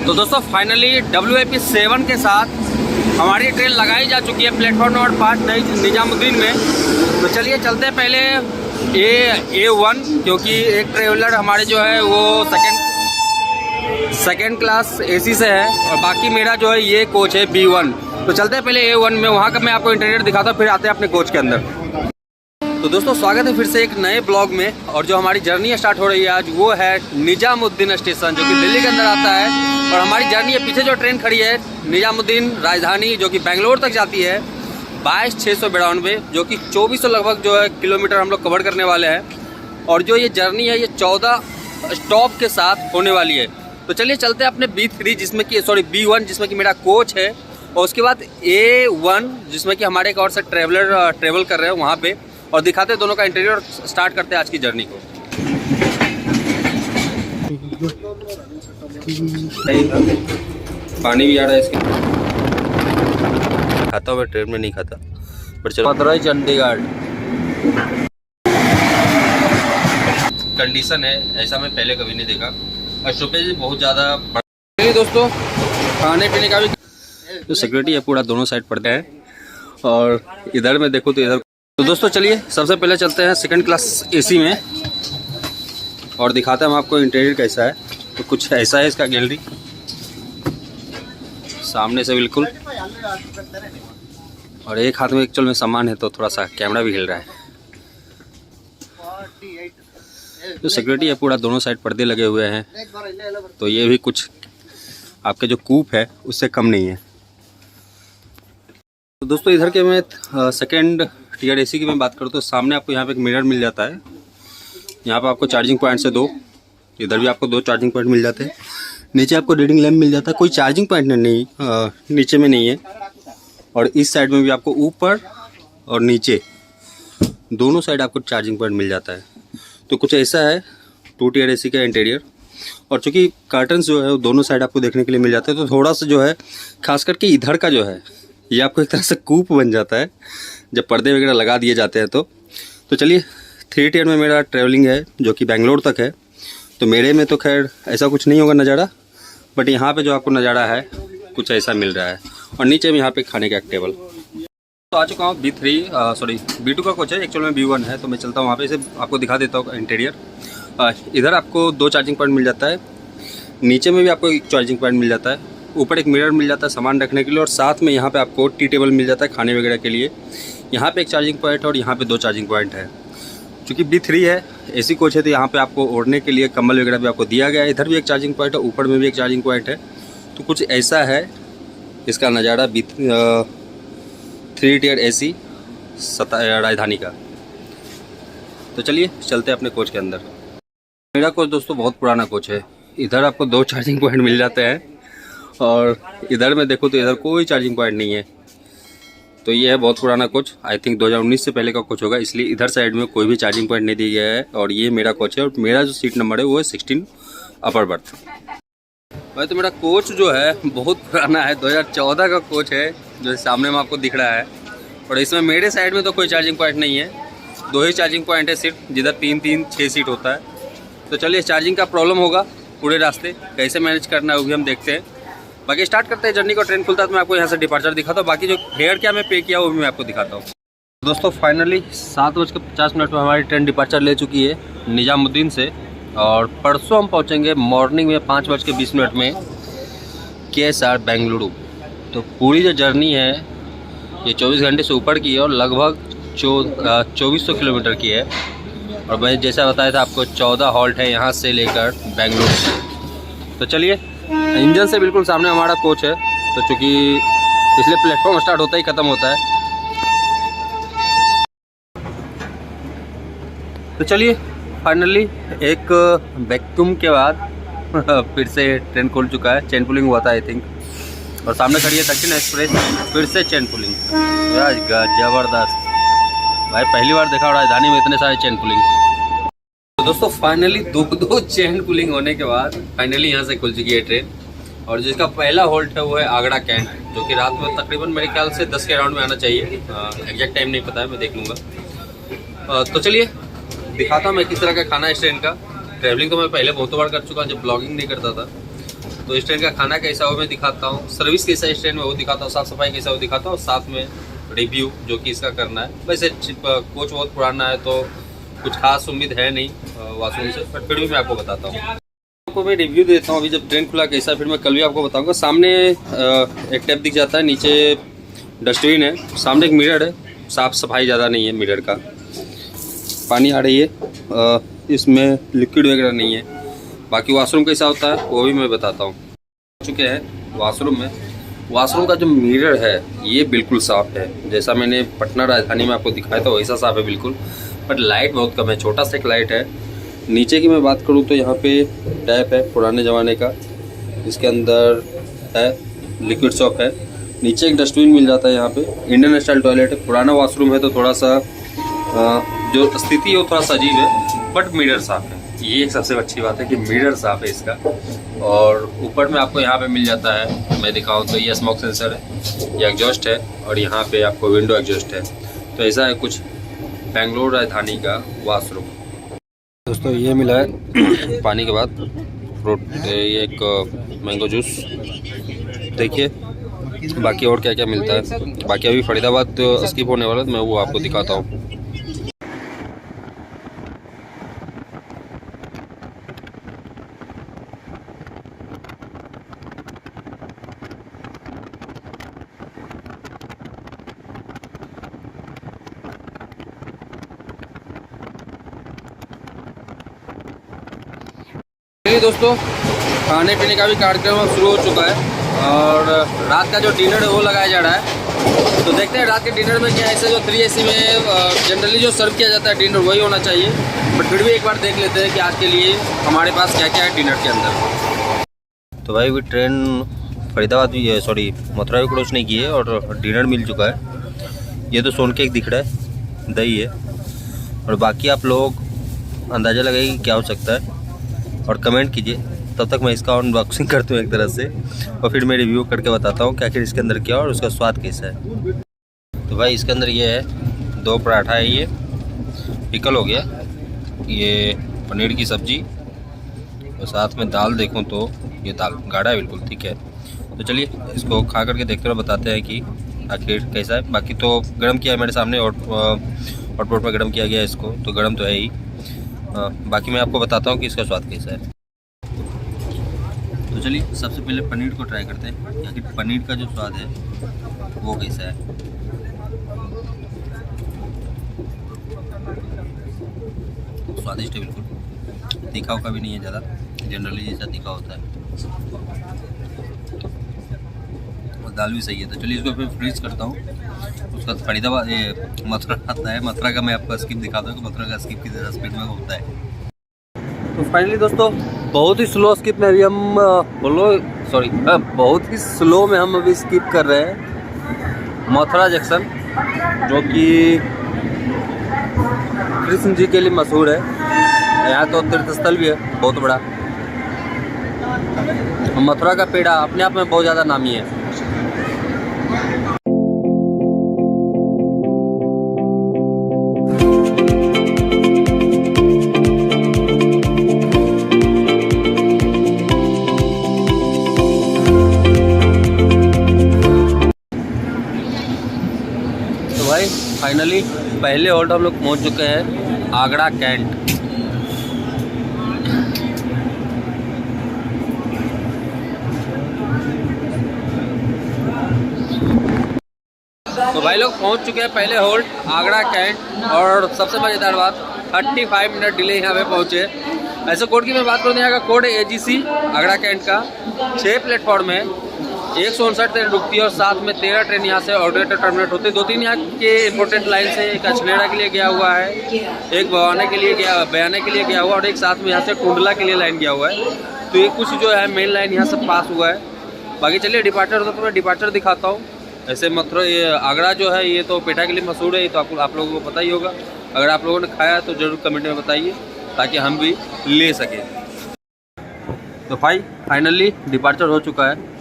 तो दोस्तों finally WIP 7 के साथ हमारी ट्रेन लगाई जा चुकी है प्लेटफॉर्म नंबर 5 निजामुद्दीन में। तो चलिए चलते हैं पहले A1, क्योंकि एक ट्रेवलर हमारे जो है वो सेकेंड क्लास AC से है और बाकी मेरा जो है ये कोच है B1। तो चलते हैं पहले A1 में, वहाँ का मैं आपको इंटीरियर दिखाता हूँ, फिर आते हैं अपने कोच के अंदर। तो दोस्तों स्वागत है फिर से एक नए ब्लॉग में। और जो हमारी जर्नी स्टार्ट हो रही है आज वो है निजामुद्दीन स्टेशन, जो कि दिल्ली के अंदर आता है। और हमारी जर्नी है, पीछे जो ट्रेन खड़ी है निजामुद्दीन राजधानी, जो कि बेंगलोर तक जाती है 22,692, जो कि 2400 लगभग जो है किलोमीटर हम लोग कवर करने वाले हैं। और जो ये जर्नी है ये 14 स्टॉप के साथ होने वाली है। तो चलिए चलते हैं अपने B1 जिसमें कि मेरा कोच है, और उसके बाद A1 जिसमें कि हमारे एक और से ट्रेवलर ट्रेवल कर रहे हैं वहाँ पे, और दिखाते हैं दोनों का इंटीरियर। स्टार्ट करते हैं आज की जर्नी को। पानी भी आ रहा है इसके, खाता हुआ ट्रेन में नहीं खाता, पर चलो। मदुरई चंडीगढ़ कंडीशन है, ऐसा मैं पहले कभी नहीं देखा। और स्टॉपेज बहुत ज़्यादा बड़ा। दोस्तों खाने पीने का भी जो सिक्योरिटी है पूरा दोनों साइड पड़ते हैं, और इधर में देखो तो इधर। तो दोस्तों चलिए सबसे पहले चलते हैं सेकंड क्लास AC में और दिखाते हैं हम आपको इंटीरियर कैसा है। तो कुछ ऐसा है इसका गैलरी सामने से बिल्कुल, और एक हाथ में एक्चुअल में सामान है तो थोड़ा सा कैमरा भी हिल रहा है। तो सिक्योरिटी है पूरा दोनों साइड पर्दे लगे हुए हैं, तो ये भी कुछ आपके जो कूप है उससे कम नहीं है। तो दोस्तों इधर के मैं सेकेंड टियर AC की मैं बात करूँ तो सामने आपको यहाँ पे एक मिरर मिल जाता है। यहाँ पे आपको चार्जिंग पॉइंट से 2, इधर भी आपको 2 चार्जिंग पॉइंट मिल जाते हैं। नीचे आपको रीडिंग लैम्प मिल जाता है, कोई चार्जिंग पॉइंट नहीं नीचे में नहीं है। और इस साइड में भी आपको ऊपर और नीचे दोनों साइड आपको चार्जिंग पॉइंट मिल जाता है। तो कुछ ऐसा है 2 टियर AC का इंटीरियर। और चूँकि कर्टन्स जो है वो दोनों साइड आपको देखने के लिए मिल जाते हैं, तो थोड़ा सा जो है खास करके इधर का जो है ये आपको एक तरह से कूप बन जाता है जब पर्दे वगैरह लगा दिए जाते हैं। तो चलिए 3 टियर में मेरा ट्रैवलिंग है जो कि बेंगलोर तक है। तो मेरे में तो खैर ऐसा कुछ नहीं होगा नज़ारा, बट यहाँ पे जो आपको नज़ारा है कुछ ऐसा मिल रहा है। और नीचे में यहाँ पे खाने का एक टेबल। तो आ चुका हूँ B2 का कोच है, एक्चुअल में B1 है। तो मैं चलता हूँ वहाँ पे, इसे आपको दिखा देता हूँ इंटीरियर। इधर आपको 2 चार्जिंग पॉइंट मिल जाता है, नीचे में भी आपको एक चार्जिंग पॉइंट मिल जाता है, ऊपर एक मिरर मिल जाता है सामान रखने के लिए, और साथ में यहाँ पे आपको टी टेबल मिल जाता है खाने वगैरह के लिए। यहाँ पे एक चार्जिंग पॉइंट है और यहाँ पे 2 चार्जिंग पॉइंट है। चूँकि B3 है AC कोच है, तो यहाँ पे आपको ओढ़ने के लिए कंबल वगैरह भी आपको दिया गया है। इधर भी एक चार्जिंग पॉइंट है, ऊपर में भी एक चार्जिंग पॉइंट है। तो कुछ ऐसा है इसका नज़ारा 3 टियर AC राजधानी का। तो चलिए चलते हैं अपने कोच के अंदर। मेरा कोच दोस्तों बहुत पुराना कोच है। इधर आपको 2 चार्जिंग पॉइंट मिल जाते हैं, और इधर में देखो तो इधर कोई चार्जिंग पॉइंट नहीं है। तो ये है बहुत पुराना कोच, आई थिंक 2019 से पहले का कोच होगा, इसलिए इधर साइड में कोई भी चार्जिंग पॉइंट नहीं दिया गया है। और ये मेरा कोच है, और मेरा जो सीट नंबर है वो है 16 अपर बर्थ। भाई तो मेरा कोच जो है बहुत पुराना है, 2014 का कोच है जो सामने में आपको दिख रहा है। और इसमें मेरे साइड में तो कोई चार्जिंग पॉइंट नहीं है, 2 ही चार्जिंग पॉइंट है सिर्फ, जिधर 3-3-6 सीट होता है। तो चलिए चार्जिंग का प्रॉब्लम होगा पूरे रास्ते, कैसे मैनेज करना है वो भी हम देखते हैं। बाकी स्टार्ट करते हैं जर्नी को। ट्रेन खुलता है तो मैं आपको यहाँ से डिपार्चर दिखाता हूँ, बाकी जो फेयर क्या मैं पे किया वो भी मैं आपको दिखाता हूँ। दोस्तों फाइनली 7:50 में हमारी ट्रेन डिपार्चर ले चुकी है निजामुद्दीन से, और परसों हम पहुँचेंगे मॉर्निंग में 5:20 में KSR बेंगलुरु। तो पूरी जो जर्नी है ये 24 घंटे से ऊपर की है और लगभग 2400 किलोमीटर की है। और मैं जैसा बताया था आपको 14 हॉल्ट है यहाँ से लेकर बेंगलुरु। तो चलिए, इंजन से बिल्कुल सामने हमारा कोच है, तो चूँकि इसलिए प्लेटफॉर्म स्टार्ट होता ही ख़त्म होता है। तो चलिए फाइनली एक वैक्यूम के बाद फिर से ट्रेन खुल चुका है। चेन पुलिंग हुआ था आई थिंक, और सामने खड़ी है दक्षिण एक्सप्रेस, फिर से चेन पुलिंग। ज़बरदस्त भाई, पहली बार देखा राजधानी में इतने सारे चेन पुलिंग। तो दोस्तों फाइनली 2 चेन पुलिंग होने के बाद फाइनली यहाँ से खुल चुकी है ट्रेन। और जिसका पहला होल्ट है वो है आगरा कैंट, जो कि रात में तकरीबन मेरे ख्याल से 10 के अराउंड में आना चाहिए। एग्जैक्ट टाइम नहीं पता है, मैं देख लूँगा। तो चलिए दिखाता हूँ मैं किस तरह का खाना है इस ट्रेन का। ट्रैवलिंग तो मैं पहले बहुत बार कर चुका हूँ जब ब्लॉगिंग नहीं करता था। तो इस ट्रेन का खाना कैसा हो मैं दिखाता हूँ, सर्विस कैसा है इस ट्रेन में वो दिखाता हूँ, साफ़ सफाई कैसा वो दिखाता हूँ, साथ में रिव्यू जो कि इसका करना है। वैसे कोच बहुत पुराना है तो कुछ खास उम्मीद है नहीं वाशरूम से, बट फिर भी मैं आपको बताता हूँ। आपको मैं रिव्यू देता हूँ अभी जब ट्रेन खुला कैसा, फिर मैं कल भी आपको बताऊँगा। सामने एक टैप दिख जाता है, नीचे डस्टबिन है, सामने एक मिरर है, साफ़ सफाई ज़्यादा नहीं है मिरर का। पानी आ रही है, इसमें लिक्विड वगैरह नहीं है। बाकी वाशरूम कैसा होता है वो भी मैं बताता हूँ। चुके हैं वाशरूम में, वाशरूम का जो मिरर है ये बिल्कुल साफ़ है, जैसा मैंने पटना राजधानी में आपको दिखाया था वैसा साफ़ है बिल्कुल, बट लाइट बहुत कम है, छोटा सा एक लाइट है। नीचे की मैं बात करूँ तो यहाँ पे टैप है पुराने ज़माने का, इसके अंदर है लिक्विड सॉप है, नीचे एक डस्टबिन मिल जाता है। यहाँ पे इंडियन स्टाइल टॉयलेट है, पुराना वाशरूम है तो थोड़ा सा जो स्थिति है वो थोड़ा सा अजीब है, बट मिरर साफ़ है। ये एक सबसे अच्छी बात है कि मिरर साफ़ है इसका। और ऊपर में आपको यहाँ पे मिल जाता है, मैं दिखाऊँ तो ये स्मोक सेंसर है, ये एग्जॉस्ट है, और यहाँ पे आपको विंडो एग्जॉस्ट है। तो ऐसा है कुछ बेंगलोर राजधानी का वाशरूम। दोस्तों ये मिला है पानी के बाद फ्रूट, ये एक मैंगो जूस, देखिए बाकी और क्या क्या मिलता है। बाकी अभी फरीदाबाद स्किप होने वाला है, मैं वो आपको दिखाता हूँ। दोस्तों खाने पीने का भी कार्यक्रम अब शुरू हो चुका है और रात का जो डिनर है वो लगाया जा रहा है। तो देखते हैं रात के डिनर में क्या, ऐसे जो 3 AC में जनरली जो सर्व किया जाता है डिनर वही होना चाहिए, बट फिर भी एक बार देख लेते हैं कि आज के लिए हमारे पास क्या क्या है डिनर के अंदर। तो भाई अभी ट्रेन फरीदाबाद भी है, सॉरी मथुरा भी क्रॉस नहीं की है और डिनर मिल चुका है। ये तो सोन केक दिख रहा है, दही है, और बाकी आप लोग अंदाज़ा लगाइए क्या हो सकता है और कमेंट कीजिए। तब तक मैं इसका अनबॉक्सिंग करता हूँ एक तरह से, और फिर मैं रिव्यू करके बताता हूँ कि आखिर इसके अंदर क्या और उसका स्वाद कैसा है। तो भाई इसके अंदर ये है 2 पराठा है, ये पिकल हो गया, ये पनीर की सब्ज़ी, और साथ में दाल देखूँ तो ये दाल गाढ़ा है बिल्कुल, ठीक है। तो चलिए इसको खा करके देखते हुए बताते हैं कि आखिर कैसा है। बाकी तो गर्म किया है मेरे सामने, और हॉटपॉट में गर्म किया गया है इसको, तो गर्म तो है ही। बाकी मैं आपको बताता हूँ कि इसका स्वाद कैसा है। तो चलिए सबसे पहले पनीर को ट्राई करते हैं कि आखिर पनीर का जो स्वाद है वो कैसा है। स्वादिष्ट है बिल्कुल, तीखा उखा भी नहीं है ज़्यादा, जनरली जैसा तीखा होता है, और दाल भी सही है। तो चलिए इसको फिर फ्रीज करता हूँ। उसका फरीदाबाद मथुरा आता है, मथुरा का मैं आपको स्किप दिखाता हूँ कि मथुरा का स्किप किस तरह स्पीड में होता है। तो फाइनली दोस्तों बहुत ही स्लो स्किप में अभी हम बहुत ही स्लो में हम अभी स्किप कर रहे हैं मथुरा जंक्शन, जो कि कृष्ण जी के लिए मशहूर है। यहाँ तो तीर्थ स्थल भी है बहुत बड़ा। मथुरा का पेड़ा अपने आप में बहुत ज़्यादा नामी है। भाई फाइनली पहले होल्ड हम लोग पहुंच चुके हैं, आगरा कैंट। तो भाई लोग पहुंच चुके हैं पहले होल्ड आगरा कैंट, और सबसे मज़ेदार बात 35 मिनट डिले यहाँ पे पहुँचे। ऐसे कोड की मैं बात करूँ तो यहाँ का कोड है AGC आगरा कैंट का। 6 प्लेटफॉर्म है, 159 ट्रेन रुकती है, और साथ में 13 ट्रेन यहाँ से ऑर्डिनेटर टर्मिनेट होते हैं। 2-3 यहाँ के इंपॉर्टेंट लाइन से, एक अछनेरा के लिए गया हुआ है, एक बयाना के लिए गया हुआ, और एक साथ में यहाँ से टुंडला के लिए लाइन गया हुआ है। तो ये कुछ जो है मेन लाइन यहाँ से पास हुआ है। बाकी चलिए डिपार्चर होता तो मैं डिपार्चर दिखाता हूँ। ऐसे मथुरा ये आगरा जो है ये तो पेठा के लिए मशहूर है, ये तो आप लोगों को पता ही होगा। अगर आप लोगों ने खाया तो ज़रूर कमेंट में बताइए ताकि हम भी ले सकें। तो फाइनली डिपार्चर हो चुका है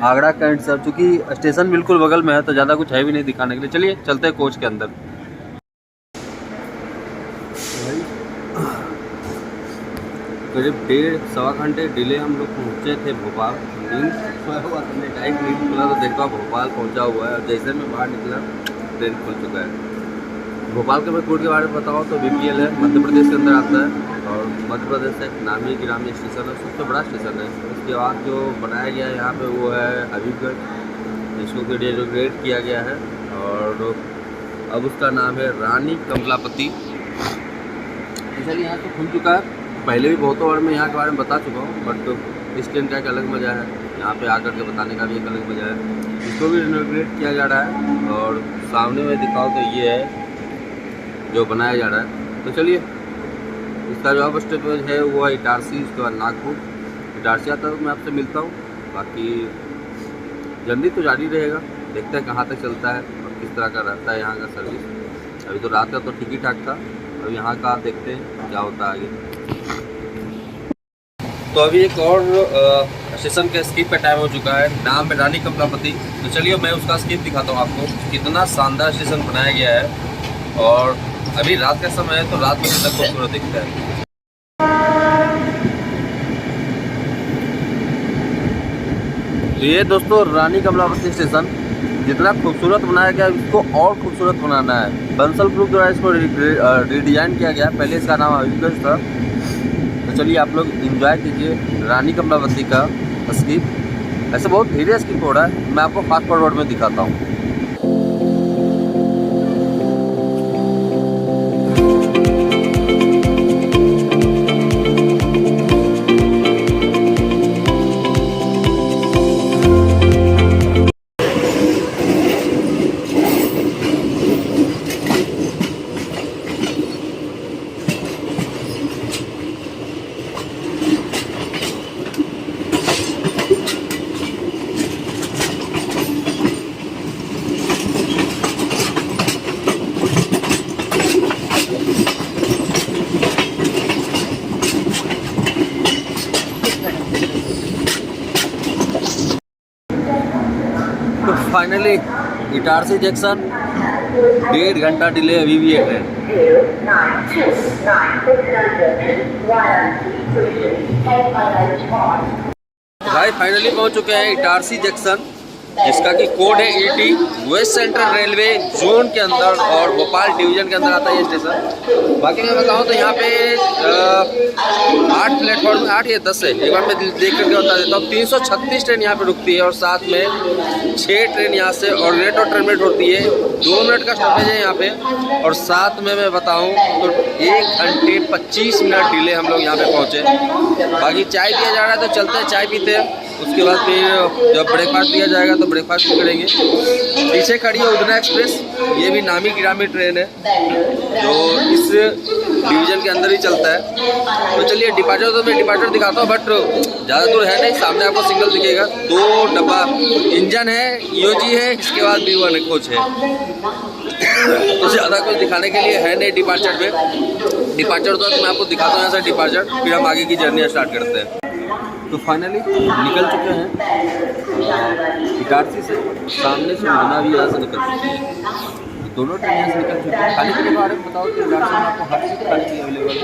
आगरा कैंट सर, चूँकि स्टेशन बिल्कुल बगल में है तो ज़्यादा कुछ है भी नहीं दिखाने के लिए। चलिए चलते हैं कोच के अंदर। करीब 1.5-1.25 घंटे डिले हम लोग पहुँचे थे भोपाल। नींद सोया हुआ था, मैं टाइम नींद खुला तो देखा भोपाल पहुँचा हुआ है, और जैसे मैं बाहर निकला ट्रेन खुल चुका है। भोपाल के मैं कोड के बारे में बताऊँ तो BPL है, मध्य प्रदेश के अंदर आता है, और मध्य प्रदेश का एक नामी गिरामी स्टेशन है, सबसे बड़ा स्टेशन है। उसके बाद जो बनाया गया है यहाँ पे वो है हबीबगंज, जिसको कि रिनोवेट किया गया है, और अब उसका नाम है रानी कमलापति। चलिए यहाँ तो खुल चुका है, पहले भी बहुतों बार मैं यहाँ के बारे में बता चुका हूँ, बट इस ट्रेन का एक अलग मज़ा है, यहाँ पे आकर के बताने का भी एक अलग मज़ा है। इसको भी रिनोवेट किया जा रहा है, और सामने में दिखाओ तो ये है जो बनाया जा रहा है। तो चलिए, इसका जो अब स्टॉपेज है वो है इटारसी, उसके बाद नागपुर। इटारसी आता है तो मैं आपसे मिलता हूँ, बाकी जर्नी तो जारी रहेगा, देखते हैं कहाँ तक चलता है और किस तरह का रहता है यहाँ का सर्विस। अभी तो रात का तो ठीक ही ठाक था, अब यहाँ का देखते हैं क्या होता है आगे। तो अभी एक और स्टेशन के स्किप का टाइम हो चुका है, नाम है रानी कमलापति। तो चलिए मैं उसका स्किप दिखाता हूँ आपको, कितना शानदार स्टेशन बनाया गया है, और अभी रात का समय है तो रात में कितना खूबसूरत दिखता है। तो ये दोस्तों रानी कमलापति स्टेशन जितना खूबसूरत बनाया गया है, इसको और खूबसूरत बनाना है। बंसल ग्रुप द्वारा इसको रीडिज़ाइन किया गया, पहले इसका नाम हबीबगंज था। तो चलिए आप लोग एंजॉय कीजिए रानी कमलापति का स्किप। ऐसे बहुत धीरे स्किप हो रहा है, मैं आपको फास्ट फॉरवर्ड में दिखाता हूँ। तो फाइनली इटारसी जंक्शन 1.5 घंटा डिले अभी भी है ट्रेन। भाई फाइनली पहुंच चुके हैं इटारसी जंक्शन, जिसका कि कोड है 80, वेस्ट सेंट्रल रेलवे जोन के अंदर और भोपाल डिवीजन के अंदर आता है ये स्टेशन। बाकी मैं बताऊं तो यहाँ पे 8 प्लेटफॉर्म, 8 या 10 है, एक बार मैं देख करके बता देता हूँ। 336 ट्रेन यहाँ पे रुकती है, और साथ में 6 ट्रेन यहाँ से ऑर्डिनेट और टर्मिनेट होती है। 2 मिनट का स्टॉपेज है यहाँ पे, और साथ में मैं बताऊँ तो 1 घंटे 25 मिनट डिले हम लोग यहाँ पे पहुँचे। बाकी चाय पिया जा रहा है तो चलते हैं, चाय पीते हैं, उसके बाद फिर जब ब्रेकफास्ट दिया जाएगा तो ब्रेकफास्ट भी करेंगे। पीछे खड़ी है उधना एक्सप्रेस, ये भी नामी गिरामी ट्रेन है जो इस डिवीज़न के अंदर ही चलता है। तो चलिए डिपार्चर तो मैं डिपार्चर दिखाता हूँ, बट ज़्यादा दूर है नहीं, सामने आपको सिंगल दिखेगा। 2 डब्बा इंजन है, EOG है, इसके बाद B1 कोच है। तो ज़्यादा कुछ दिखाने के लिए है नहीं डिपार्चर में। डिपार्चर तो मैं आपको दिखाता हूँ यहाँ से डिपार्चर, फिर हम आगे की जर्नी स्टार्ट करते हैं। तो फाइनली निकल चुके हैं इटारसी से, सामने से उधना भी यहाँ से निकल चुकी है। दोनों ट्रेन यहाँ से निकल चुकी है। खाने के बारे में बताओ कि इटारसी में आपको हर चीज़ खाने के लिए अवेलेबल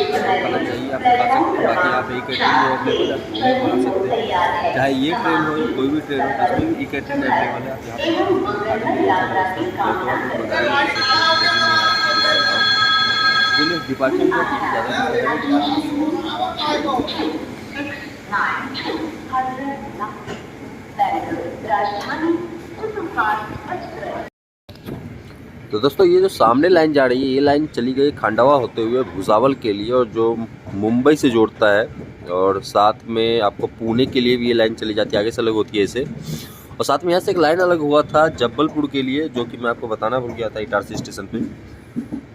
खाना चाहिए, आप खा सकते हैं। बाकी यहाँ पे एक कैटरिंग जो अवेलेबल है वो भी खा सकते हैं, चाहे ये ट्रेन हो या कोई भी ट्रेन हो, उसमें भी एक कैटरिंग अवेलेबल है। आप यहाँ पे डिपार्चर तो दोस्तों ये जो सामने लाइन जा रही है, ये लाइन चली गई खांडवा होते हुए भुसावल के लिए, और जो मुंबई से जोड़ता है, और साथ में आपको पुणे के लिए भी ये लाइन चली जाती है, आगे से अलग होती है इसे। और साथ में यहाँ से एक लाइन अलग हुआ था जबलपुर के लिए, जो कि मैं आपको बताना भूल गया था इटारसी स्टेशन पे।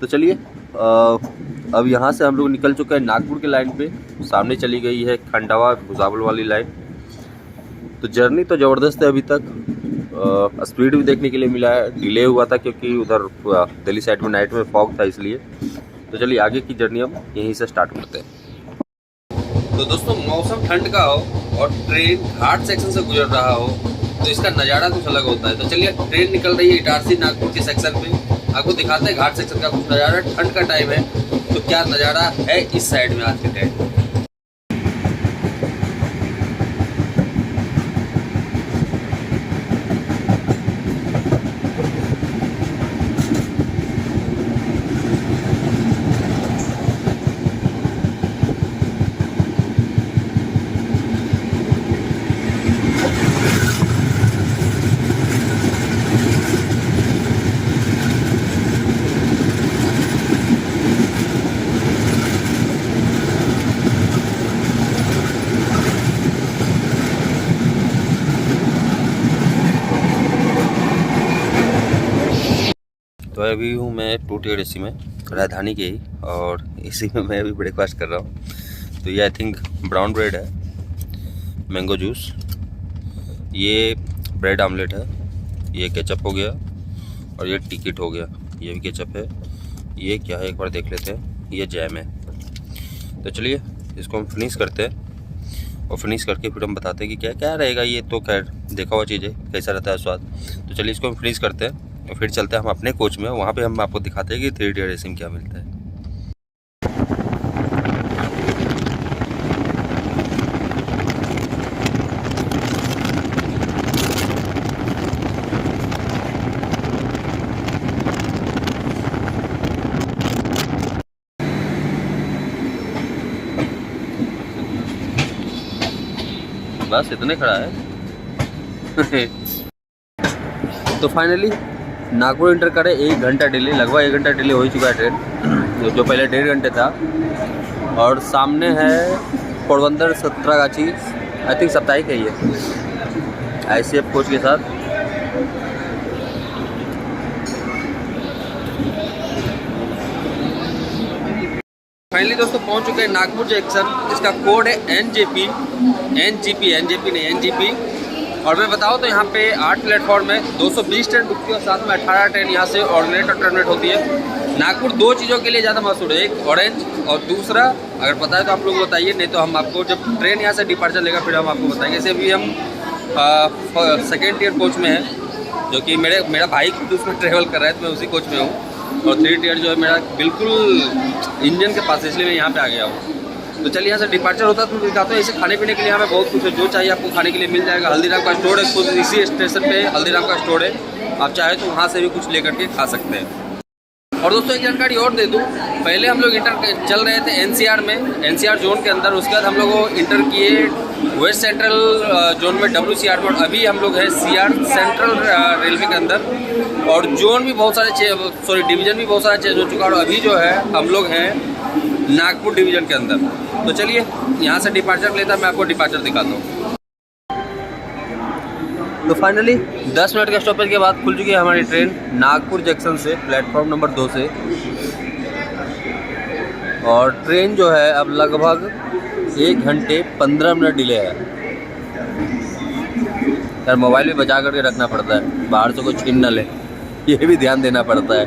तो चलिए अब यहाँ से हम लोग निकल चुके हैं नागपुर के लाइन पे, सामने चली गई है खंडवा भुसावल वाली लाइन। तो जर्नी तो ज़बरदस्त है अभी तक, स्पीड भी देखने के लिए मिला है। डिले हुआ था क्योंकि उधर दिल्ली साइड में नाइट में फॉग था इसलिए। तो चलिए आगे की जर्नी हम यहीं से स्टार्ट करते हैं। तो दोस्तों मौसम ठंड का हो और ट्रेन घाट सेक्शन से गुजर रहा हो तो इसका नज़ारा कुछ अलग होता है। तो चलिए ट्रेन निकल रही है इटारसी नागपुर के सेक्शन में, आपको दिखाते हैं घाट सेक्शन का कुछ नज़ारा। ठंड का टाइम है तो क्या नज़ारा है इस साइड में आज के टाइम। तो अभी हूँ मैं 2 टियर एसी में, राजधानी के ही, और इसी में मैं अभी ब्रेकफास्ट कर रहा हूँ। तो ये आई थिंक ब्राउन ब्रेड है, मैंगो जूस, ये ब्रेड आमलेट है, ये केचप हो गया, और ये टिकट हो गया, ये भी केचप है। ये क्या है एक बार देख लेते हैं, ये जैम है। तो चलिए इसको हम फिनिश करते हैं, और फिनिश करके फिर हम बताते हैं कि क्या क्या रहेगा। ये तो खैर देखा हुआ चीज़ है, कैसा रहता है स्वाद। तो चलिए इसको हम फिनिश करते हैं और फिर चलते हैं हम अपने कोच में, वहाँ पे हम आपको दिखाते हैं कि 3 टियर एसी में क्या मिलता है। बस इतने खड़ा है। तो फाइनली नागपुर इंटर करे 1 घंटा डिले, लगभग 1 घंटा डिले हो ही चुका है ट्रेन, जो पहले 1.5 घंटे था। और सामने है पोरबंदर सत्रगाछी, आई थिंक साप्ताहिक है ये, ICF कोच के साथ। फाइनली दोस्तों पहुंच चुके हैं नागपुर जंक्शन, जिसका कोड है NJP नहीं NGP। और मैं बताऊं तो यहाँ पे 8 प्लेटफॉर्म है, 220 ट्रेन रुकती है, और साथ में 18 ट्रेन यहाँ से ऑर्डिनेट और टर्मिनेट होती है। नागपुर 2 चीज़ों के लिए ज़्यादा मशहूर है, एक ऑरेंज, और दूसरा अगर पता है तो आप लोग बताइए, नहीं तो हम आपको जब ट्रेन यहाँ से डिपार्चर लेगा फिर हम आपको बताएंगे। जैसे अभी हम 2nd टियर कोच में है, जो कि मेरा भाई खुद उसमें ट्रेवल कर रहा है, तो मैं उसी कोच में हूँ। और 3 टियर जो है मेरा बिल्कुल इंजन के पास है, इसलिए मैं यहाँ पे आ गया हूँ। तो चलिए यहाँ से डिपार्चर होता है तो मैं दिखाता हूँ। ऐसे खाने पीने के लिए यहाँ पे बहुत कुछ है, जो चाहिए आपको खाने के लिए मिल जाएगा। हल्दीराम का स्टोर है, खुद इसी स्टेशन पे हल्दीराम का स्टोर है, आप चाहे तो वहाँ से भी कुछ लेकर के खा सकते हैं। और दोस्तों एक जानकारी और दे दूँ, पहले हम लोग इंटर चल रहे थे NCR में, NCR जोन के अंदर। उसके बाद हम लोग इंटर किए वेस्ट सेंट्रल जोन में WCR में, और अभी हम लोग हैं CR सेंट्रल रेलवे के अंदर। और जोन भी बहुत सारे डिवीज़न भी बहुत सारा चेंज हो चुका है, और अभी जो है हम लोग हैं नागपुर डिवीज़न के अंदर। तो चलिए यहाँ से डिपार्चर लेता मैं आपको डिपार्चर दिखाता हूँ। तो फाइनली 10 मिनट के स्टॉपेज के बाद खुल चुकी है हमारी ट्रेन नागपुर जंक्शन से, प्लेटफॉर्म नंबर 2 से। और ट्रेन जो है अब लगभग 1 घंटे 15 मिनट डिले है। यार मोबाइल भी बचा करके रखना पड़ता है, बाहर से कोई छीन न ले, ये भी ध्यान देना पड़ता है।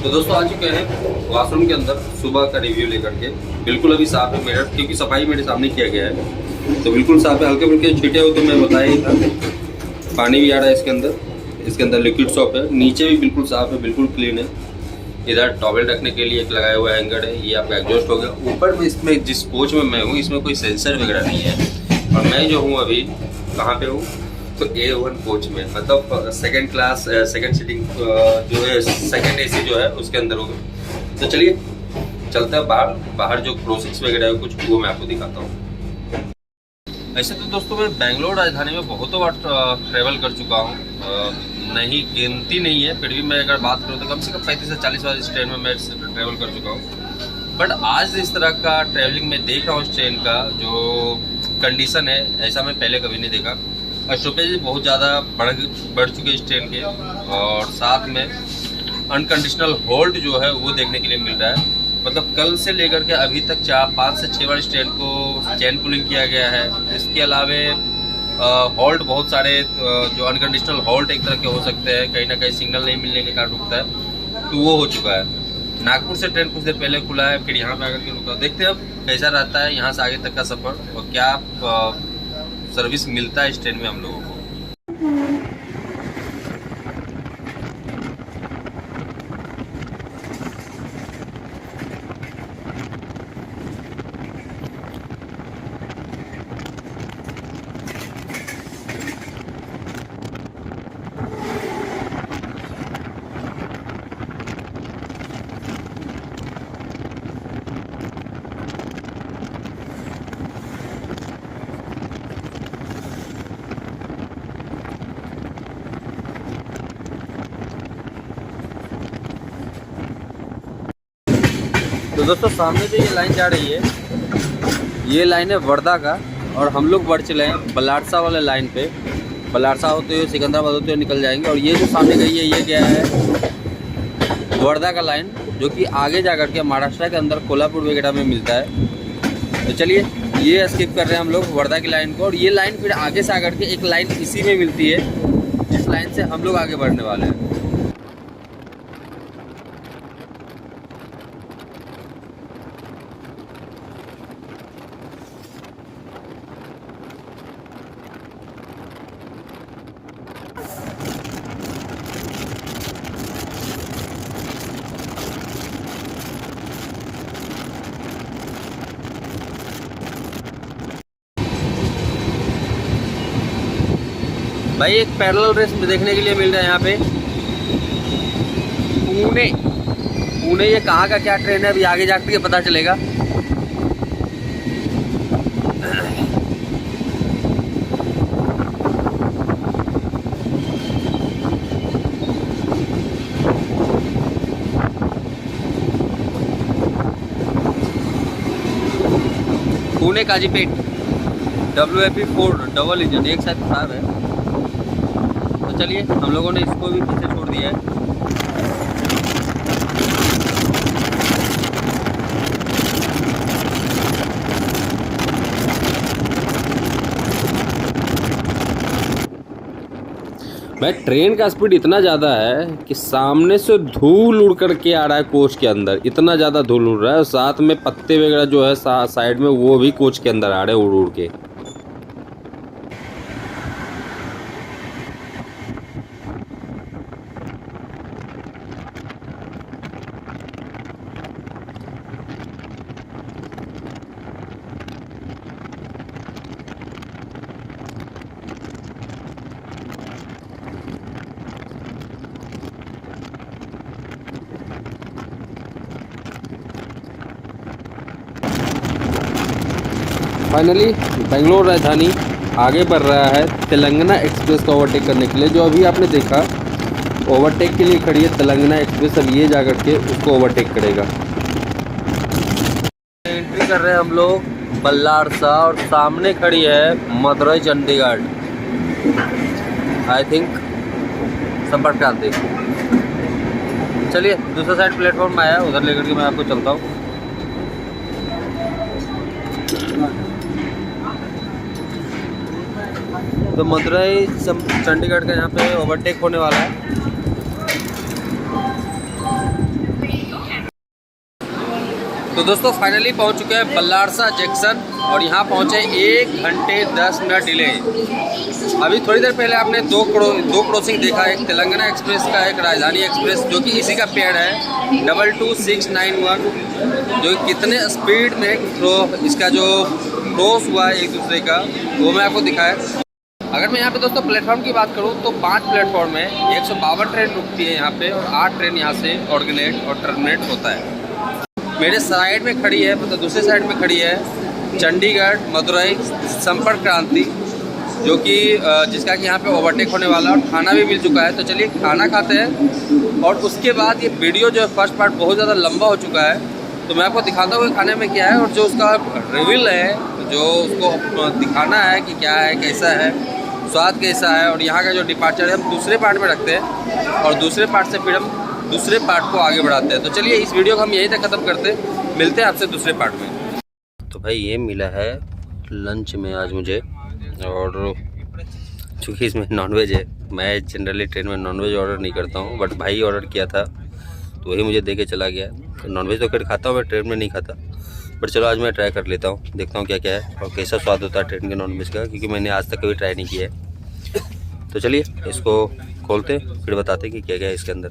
तो दोस्तों आ चुके हैं वॉशरूम के अंदर सुबह का रिव्यू लेकर के। बिल्कुल अभी साफ है मेरा, क्योंकि सफाई मेरे सामने किया गया है, तो बिल्कुल साफ है। हल्के फुल्के छींटे हो तो मैं बताया ही था। पानी भी आ रहा है इसके अंदर लिक्विड सोप है। नीचे भी बिल्कुल साफ है, बिल्कुल क्लीन है। इधर टॉवल रखने के लिए एक लगाया हुआ हैंगर है, ये आपका एग्जॉस्ट हो गया। ऊपर में इसमें जिस कोच में मैं हूँ इसमें कोई सेंसर वगैरह नहीं है, और मैं जो हूँ अभी कहाँ पे हूँ, तो A1 कोच में, मतलब सेकंड क्लास सेकंड सीटिंग जो है, सेकंड AC जो है उसके अंदर होगा। तो चलिए चलते हैं बाहर जो प्रोसेस वगैरह है कुछ वो मैं आपको दिखाता हूँ। ऐसे तो दोस्तों मैं बेंगलोर राजधानी में बहुतों बार ट्रैवल कर चुका हूँ, नहीं गिनती नहीं है, फिर भी मैं अगर बात करूँ तो कम से कम 35 से 40 बार इस ट्रेन में मैं ट्रैवल कर चुका हूँ। बट आज इस तरह का ट्रैवलिंग में देख रहा हूँ, इस ट्रेन का जो कंडीशन है ऐसा मैं पहले कभी नहीं देखा। और स्टॉपेज बहुत ज़्यादा बढ़ चुके इस ट्रेन के, और साथ में अनकंडीशनल होल्ड जो है वो देखने के लिए मिल रहा है। मतलब कल से लेकर के अभी तक 5 से 6 बार इस ट्रेन को चैन पुलिंग किया गया है। इसके अलावे हॉल्ट बहुत सारे जो अनकंडीशनल हॉल्ट एक तरह के हो सकते हैं, कहीं ना कहीं सिग्नल नहीं मिलने के कारण रुकता है, तो वो हो चुका है। नागपुर से ट्रेन कुछ देर पहले खुला है, फिर यहाँ पे आकर के रुका। देखते हैं अब कैसा रहता है यहाँ से आगे तक का सफ़र, और क्या सर्विस मिलता है इस ट्रेन में हम लोगों को। तो दोस्तों सामने जो ये लाइन जा रही है, ये लाइन है वर्धा का, और हम लोग बढ़ चले हैं बलारसा वाले लाइन पे। बलारसा होते हुए सिकंदराबाद होते हुए निकल जाएंगे। और ये जो सामने गई है, ये क्या है, वर्धा का लाइन, जो कि आगे जा कर के महाराष्ट्र के अंदर कोल्हापुर वगैरह में मिलता है। तो चलिए ये स्किप कर रहे हैं हम लोग वर्धा की लाइन को, और ये लाइन फिर आगे से आकर के एक लाइन इसी में मिलती है, जिस लाइन से हम लोग आगे बढ़ने वाले हैं। भाई एक पैरेलल रेस देखने के लिए मिल रहा है यहाँ पे। पुणे ये कहाँ का क्या ट्रेन है, अभी आगे जाकर के पता चलेगा। Pune Kazipet WFE4 double engine एक साथ खराब है। तो चलिए हम लोगों ने इसको भी पीछे छोड़ दिया है। भाई ट्रेन का स्पीड इतना ज़्यादा है कि सामने से धूल उड़ करके आ रहा है कोच के अंदर, इतना ज़्यादा धूल उड़ रहा है। और साथ में पत्ते वगैरह जो है साइड में, वो भी कोच के अंदर आ रहे हैं उड़ उड़ के। फाइनली बेंगलोर राजधानी आगे बढ़ रहा है तेलंगाना एक्सप्रेस को ओवरटेक करने के लिए। जो अभी आपने देखा ओवरटेक के लिए खड़ी है तेलंगाना एक्सप्रेस, अब ये जाकर के उसको ओवरटेक करेगा। एंट्री कर रहे हैं हम लोग बल्लारसा, और सामने खड़ी है मदुरई चंडीगढ़, आई थिंक संपर्क क्रांति। चलिए दूसरा साइड प्लेटफॉर्म में आया, उधर लेकर के मैं आपको चलता हूँ। तो मदुरई चंडीगढ़ का यहाँ पे ओवरटेक होने वाला है। तो दोस्तों फाइनली पहुँच चुके हैं बल्लारसा जंक्शन, और यहाँ पहुँचे 1 घंटे 10 मिनट डिले। अभी थोड़ी देर पहले आपने दो क्रॉसिंग देखा, एक तेलंगाना एक्सप्रेस का, एक राजधानी एक्सप्रेस, जो कि इसी का पेयर है 22691, जो कितने स्पीड में इसका जो क्रॉस हुआ है एक दूसरे का, वो मैं आपको दिखाया। अगर मैं यहाँ पे दोस्तों प्लेटफॉर्म की बात करूँ तो 5 प्लेटफॉर्म है, 152 ट्रेन रुकती है यहाँ पे, और 8 ट्रेन यहाँ से ऑर्गेनेट और टर्मिनेट होता है। मेरे साइड में खड़ी है, मतलब दूसरे साइड में खड़ी है चंडीगढ़ मदुरई संपर्क क्रांति, जो कि जिसका कि यहाँ पे ओवरटेक होने वाला है, और खाना भी मिल चुका है। तो चलिए खाना खाते हैं, और उसके बाद ये वीडियो जो है फर्स्ट पार्ट बहुत ज़्यादा लंबा हो चुका है, तो मैं आपको दिखाता हूँ खाने में क्या है, और जो उसका रिव्यू है, जो उसको दिखाना है कि क्या है, कैसा है, स्वाद कैसा है, और यहाँ का जो डिपार्चर है हम दूसरे पार्ट में रखते हैं, और दूसरे पार्ट से फिर हम दूसरे पार्ट को आगे बढ़ाते हैं। तो चलिए इस वीडियो को हम यहीं तक ख़त्म करते हैं, मिलते हैं आपसे दूसरे पार्ट में। तो भाई ये मिला है लंच में आज मुझे, और चूँकि इसमें नॉनवेज है, मैं जनरली ट्रेन में नॉनवेज ऑर्डर नहीं करता हूँ, बट भाई ऑर्डर किया था तो वही मुझे दे के चला गया। नॉनवेज तो खैर खाता हूँ, मैं ट्रेन में नहीं खाता, बट चलो आज मैं ट्राई कर लेता हूँ, देखता हूँ क्या क्या है और कैसा स्वाद होता है ट्रेन के नॉनवेज का, क्योंकि मैंने आज तक कभी ट्राई नहीं किया है। तो चलिए इसको खोलते फिर बताते कि क्या क्या है इसके अंदर।